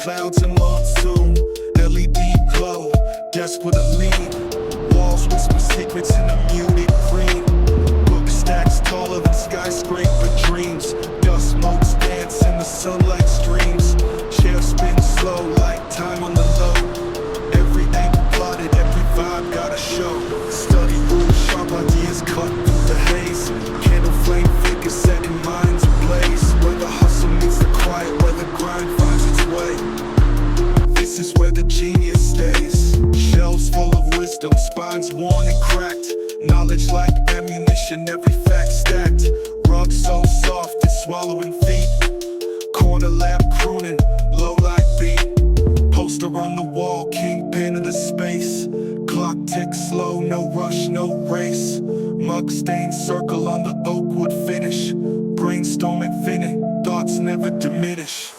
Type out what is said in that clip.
clouds and monsoon. LED glow, desperate lean. Walls whisper secrets in a muted green. Book stacks taller than skyscraper dreams. Dust motes dance in the sunlight streams. Chair spins slow like time on the low. Everything plotted, every vibe got a show. Study room, sharp ideas cut through the haze. Candle flame figures setting minds ablaze. Where the hustle meets the quiet, where the grind finds its way. This is where the genius stays. Shelves full of wisdom, spines worn and cracked. Knowledge like ammunition, every fact stacked. Rug so soft it's swallowing feet. Corner lamp crooning, low light beat. Poster on the wall, kingpin of the space. Clock ticks slow, no rush, no race. Mug stained circle on the oak wood finish. Brainstorm infinite, thoughts never diminish.